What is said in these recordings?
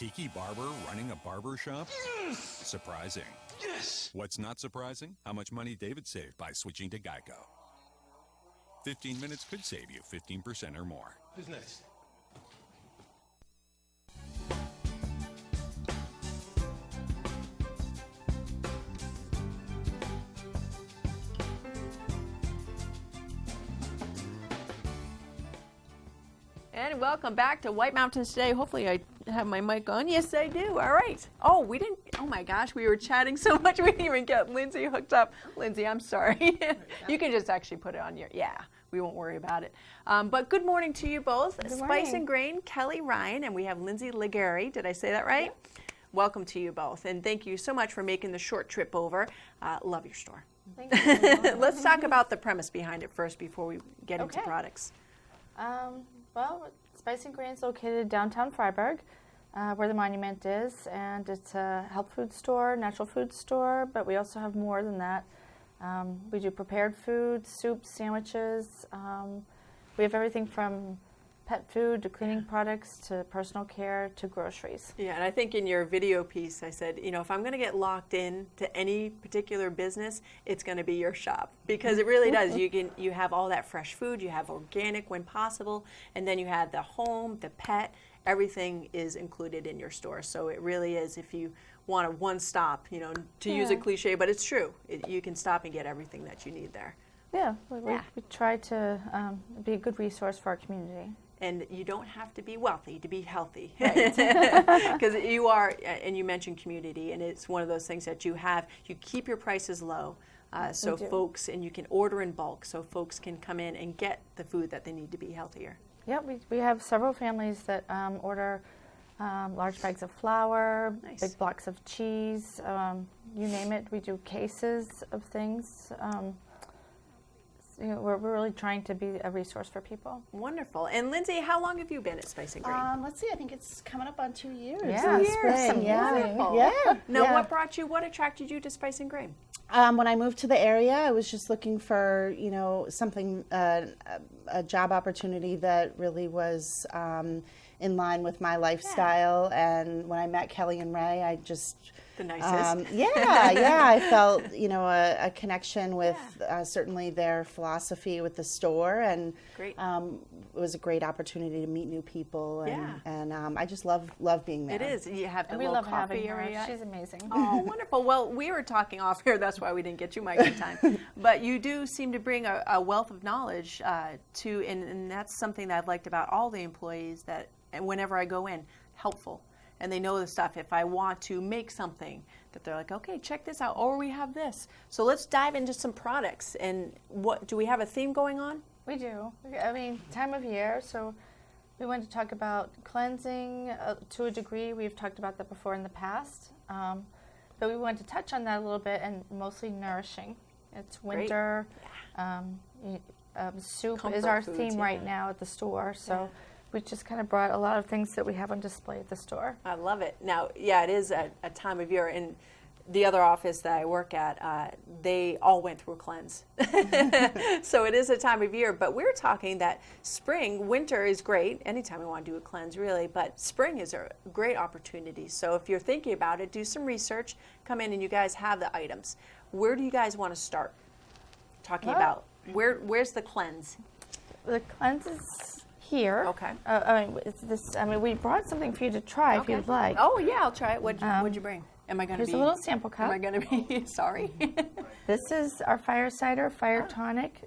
Tiki Barber running a barber shop? Yes! Surprising. Yes! What's not surprising? How much money David saved by switching to Geico. 15 minutes could save you 15% or more. Who's next? And welcome back to White Mountains Today. Hopefully I have my mic on. Yes, I do. All right. Oh, my gosh, we were chatting so much we didn't even get Lindsay hooked up. Lindsay, I'm sorry. You can just actually put it on we won't worry about it. But good morning to you both. Good Spice morning. and Grain, Kelly Ryan, and we have Lindsay Legary. Did I say that right? Yep. Welcome to you both. And thank you so much for making the short trip over. Love your store. Thank you. Let's talk about the premise behind it first before we get into Okay. products. Well, Spice and Grain is located downtown Freiburg, where the monument is, and it's a health food store, natural food store, but we also have more than that. We do prepared foods, soups, sandwiches. We have everything from pet food to cleaning products to personal care to groceries. Yeah, and I think in your video piece, I said, if I'm going to get locked in to any particular business, it's going to be your shop because it really does. You have all that fresh food, you have organic when possible, and then you have the home, the pet, everything is included in your store. So it really is, if you want a one-stop, to use a cliche, but it's true. You can stop and get everything that you need there. Yeah, we try to be a good resource for our community. And you don't have to be wealthy to be healthy. Because you are, and you mentioned community, and it's one of those things that you keep your prices low, so folks, and you can order in bulk, so folks can come in and get the food that they need to be healthier. Yeah, we have several families that order large bags of flour, Nice. big blocks of cheese, you name it. We do cases of things. We're really trying to be a resource for people. Wonderful. And Lindsay, how long have you been at Spice and Grain? Let's see, I think it's coming up on 2 years. Yeah, in the years. spring. Yeah. Wonderful. Yeah. Now, yeah. what attracted you to Spice and Grain? When I moved to the area, I was just looking for, something, a job opportunity that really was in line with my lifestyle. And when I met Kelly and Ray, I just... The nicest. I felt, a connection with certainly their philosophy with the store, and Great. It was a great opportunity to meet new people, Yeah. and I just love being there. It is. You have the And we little love coffee having her. area. She's amazing. Oh, wonderful. Well, we were talking off here. That's why we didn't get you mic in time. But you do seem to bring a wealth of knowledge and that's something that I've liked about all the employees, that whenever I go in, helpful. And they know the stuff. If I want to make something, that they're like, okay, check this out, or we have this. So let's dive into some products. And what do we have a theme going on? We do. Time of year, so we want to talk about cleansing to a degree. We've talked about that before in the past. But we want to touch on that a little bit, and mostly nourishing. It's winter. Soup Comfort is our foods, theme right now at the store. So we just kind of brought a lot of things that we have on display at the store. I love it. Now, it is a time of year, and the other office that I work at, they all went through a cleanse. So it is a time of year, but we're talking that winter is great. Anytime we want to do a cleanse, really, but spring is a great opportunity. So if you're thinking about it, do some research, come in, and you guys have the items. Where do you guys want to start talking about? Where's the cleanse? The cleanse is here. Okay. We brought something for you to try if you'd like. Oh, yeah, I'll try it. What'd you bring? Am I going to be... Here's a little sample cup. Am I going to be... Sorry. This is our fire cider, fire tonic.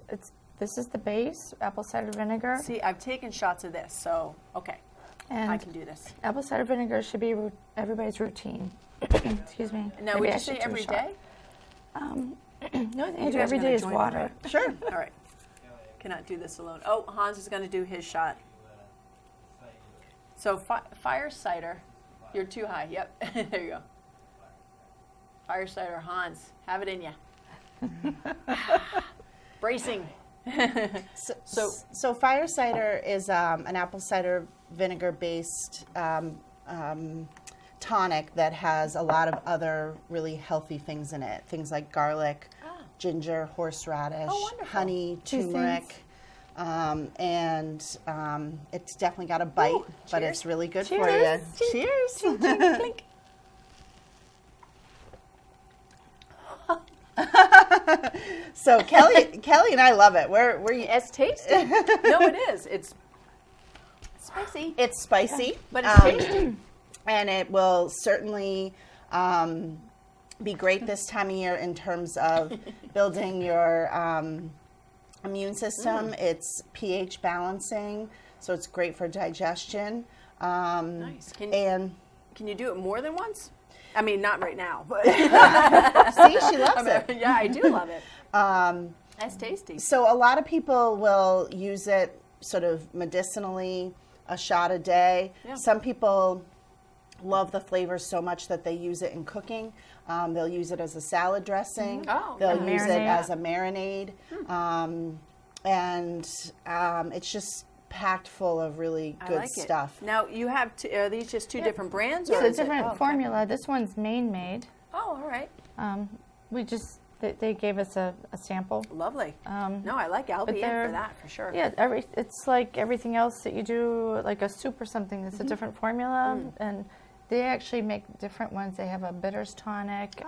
This is the base, apple cider vinegar. See, I've taken shots of this, so, okay. And I can do this. apple cider vinegar should be everybody's routine. Excuse me. Now, Maybe would I you should say do a every shot. day? The only thing I You do guys every are day gonna is join me, water. right? Sure. All right. Cannot do this alone. Oh, Hans is going to do his shot. So fire cider. You're too high. Yep. There you go. Fire cider, Hans. Have it in you. Bracing. So fire cider is an apple cider vinegar based tonic that has a lot of other really healthy things in it. Things like garlic, ginger, horseradish, Oh, wonderful. honey, Two turmeric. things. It's definitely got a bite, Ooh, but cheers. it's really good for Cheers. you. Cheers. Clink. So Kelly and I love it. It's tasty. No, it is. It's spicy. It's spicy, But it's tasty. and it will certainly be great this time of year in terms of building your immune system. It's pH balancing, so it's great for digestion. Nice. And Can you do it more than once? I mean, not right now, but see, she loves it. yeah, I do love it. That's tasty. So a lot of people will use it sort of medicinally, a shot a day. Yeah. Some people love the flavors so much that they use it in cooking. They'll use it as a salad dressing. Oh, They'll a use it marinade. as a marinade. It's just packed full of really I good like stuff. It. Now, you have, are these just two different brands? It's or a is it- different oh, okay. formula. This one's Maine made. Oh, all right. They gave us a sample. Lovely. No, I like it. I'll but be in for they're- that for sure. Yeah, it's like everything else that you do, like a soup or something. It's a different formula, and they actually make different ones. They have a bitters tonic,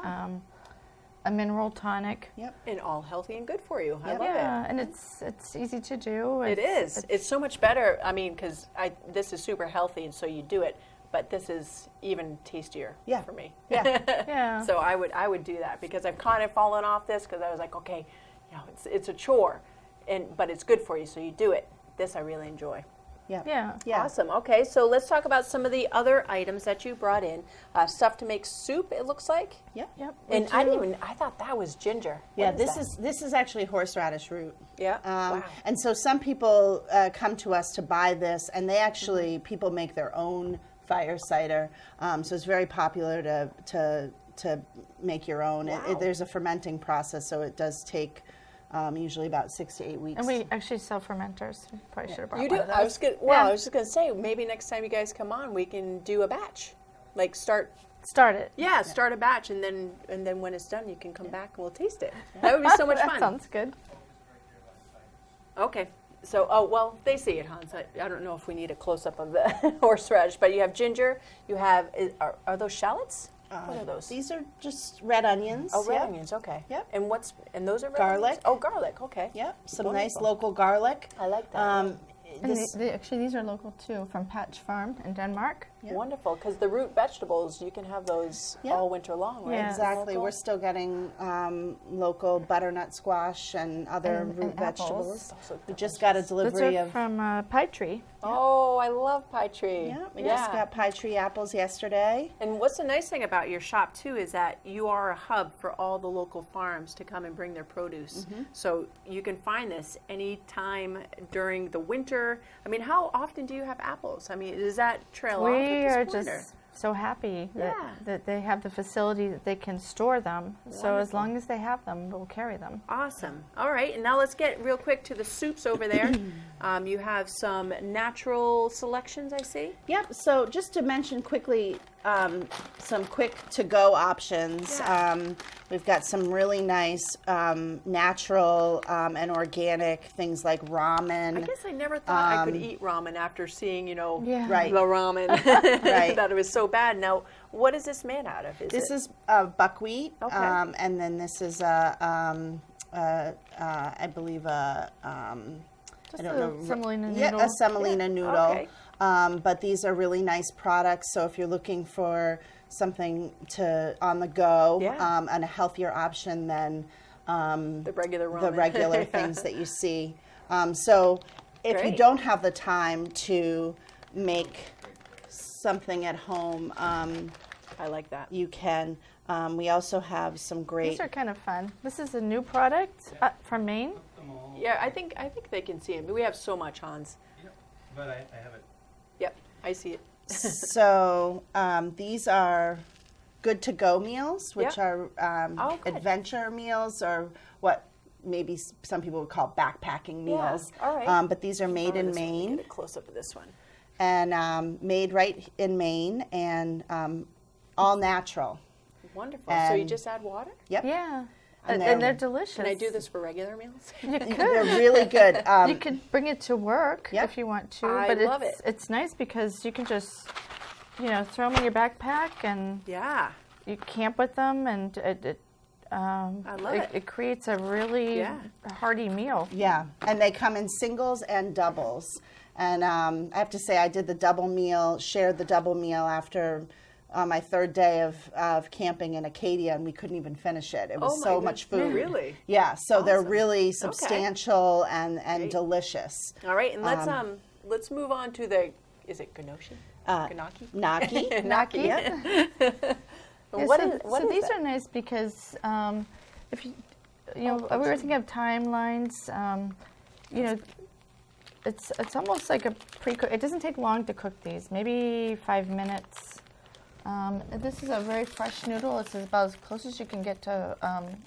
a mineral tonic. Yep. And all healthy and good for you. I love Yeah, and it's easy to do. it. It is. It's so much better. I mean, because this is super healthy, and so you do it. But this is even tastier Yeah. for me. Yeah. Yeah. So I would do that because I've kind of fallen off this because I was like, okay, it's a chore, but it's good for you, so you do it. This I really enjoy. Yeah. Yeah. Yeah. Awesome. Okay, so let's talk about some of the other items that you brought in. Stuff to make soup. It looks like. Yep. Yep. And I thought that was ginger. Yeah, What this is actually horseradish root. Yeah. Wow. And so some people come to us to buy this, and they actually people make their own fire cider. So it's very popular to make your own. Wow. There's a fermenting process, so it does take usually about 6 to 8 weeks. And we actually sell fermenters. We probably should have brought You one do. of those. I was gonna. Well, Yeah. I was just gonna say maybe next time you guys come on, we can do a batch, like start. Start it. Yeah, start a batch, and then when it's done, you can come back and we'll taste it. That would be so much That fun. sounds good. Okay. So, well, they see it, Hans. I don't know if we need a close-up of the horseradish, but you have ginger. You have, are those shallots? What are those? These are just red onions. Oh, red Yep. onions. Okay. Yep. And those are red Garlic. onions? Oh, garlic. Okay. Yep. Some Wonderful. nice local garlic. I like that. And actually, these are local too, from Patch Farm in Denmark. Wonderful, because the root vegetables, you can have those Yep. all winter long, right? Yeah. Exactly. Local? We're still getting local butternut squash and other And root apples. vegetables. Also We just got a Those delivery are of. from Pie Tree. Oh, I love pie tree. Yeah, we just got pie tree apples yesterday. And what's the nice thing about your shop too is that you are a hub for all the local farms to come and bring their produce. So you can find this anytime during the winter. I mean, how often do you have apples? I mean, does that trail off? We at are this point, just so happy Yeah. that they have the facility that they can store them. So as long as they have them, we'll carry them. Awesome. All right, and now let's get real quick to the soups over there. You have some natural selections, I see. Yep. So just to mention quickly, some quick to-go options. Yeah. We've got some really nice natural and organic things like ramen. I guess I never thought I could eat ramen after seeing, Yeah. Right. the ramen. Right. That it was so bad. Now, what is this made out of? This is buckwheat, Okay. and then this is I believe Just I don't a know. semolina Yeah, noodle. a semolina noodle. Okay. But these are really nice products. So if you're looking for something on the go Yeah. and a healthier option than the regular ramen. the regular things that you see. So if you Great. don't have the time to make something at home, I like that. you can. We also have some great. These are kind of fun. This is a new product from Maine. Yeah, I think they can see it. We have so much, Hans. But I have it. Yep, I see it. So these are good to go meals, which Yep. are Oh, good. adventure meals, or what maybe some people would call backpacking meals. all right. But these are made in Maine Get a close up of this one. and made right in Maine and all natural. Wonderful. So you And- just add water? Yep. Yeah. And they're delicious. Can I do this for regular meals? You could. They're really good. You could bring it to work Yep. if you want to. I but love it's nice because you can just, throw them in your backpack and Yeah. you camp with them, and I love it. It creates a really hearty meal. Yeah, and they come in singles and doubles. And I have to say, I did the double meal, shared the double meal after my third day of camping in Acadia, and we couldn't even finish it. It was Oh my so much goodness. food. Really? Yeah, so they're Awesome. really substantial and Great. delicious. All right, and let's move on to is it Ganoshi? Ganaki? Gnocchi. Gnocchi. Yep. What is these that? are nice because if you we were thinking of timelines. It's almost like a pre-cook. It doesn't take long to cook these. Maybe 5 minutes. This is a very fresh noodle. It's about as close as you can get to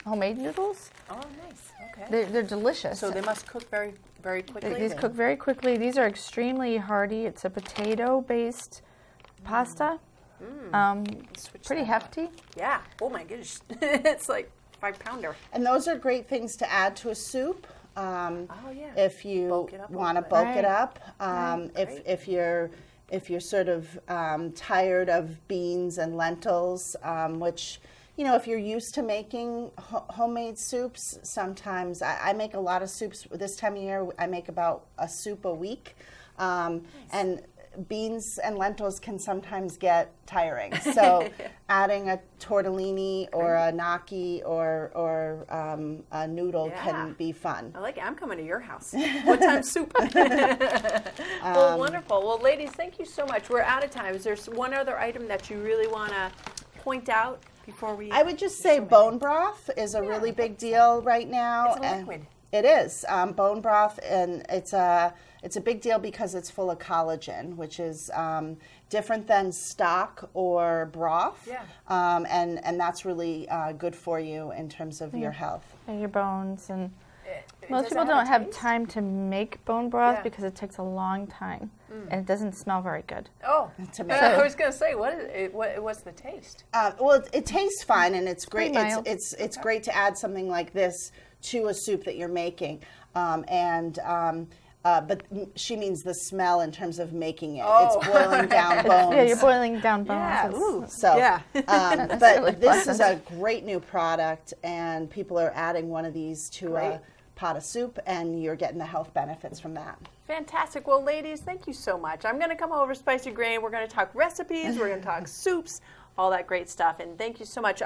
homemade noodles. Oh, nice. Okay. They're delicious. So they must cook very, very quickly. These cook very quickly. These are extremely hearty. It's a potato-based pasta. Switch Pretty that up. hefty. Yeah. Oh my gosh. It's like 5-pounder. And those are great things to add to a soup. Yeah. If you Bulk it up a want to little bit. bulk it Right. up. Great. If you're sort of tired of beans and lentils, which, if you're used to making homemade soups, sometimes I make a lot of soups. This time of year, I make about a soup a week. And beans and lentils can sometimes get tiring. So adding a tortellini or a gnocchi or a noodle Yeah. can be fun. I like it. I'm coming to your house. What time soup? Well, wonderful. Well, ladies, thank you so much. We're out of time. Is there one other item that you really want to point out before we? I would just say bone broth is a really big deal right now. It's a and liquid. It is bone broth, and it's a big deal because it's full of collagen, which is different than stock or broth. Yeah. And that's really good for you in terms of your health. And your bones. And Does most it people have a don't have taste? time to make bone broth Yeah. because it takes a long time and it doesn't smell very good. Oh, To make I was going to say, what is it? What's the taste? Well, it tastes fine, and it's great. pretty mild. It's great to add something like this to a soup that you're making, but she means the smell in terms of making it. Oh. It's boiling down bones. Yeah, you're boiling down bones. Yeah. It's- Ooh. So, Yeah. but really this is pleasant. a great new product, and people are adding one of these to Great. a pot of soup, and you're getting the health benefits from that. Fantastic. Well, ladies, thank you so much. I'm going to come over Spicy Grain. We're going to talk recipes. We're going to talk soups, all that great stuff. And thank you so much.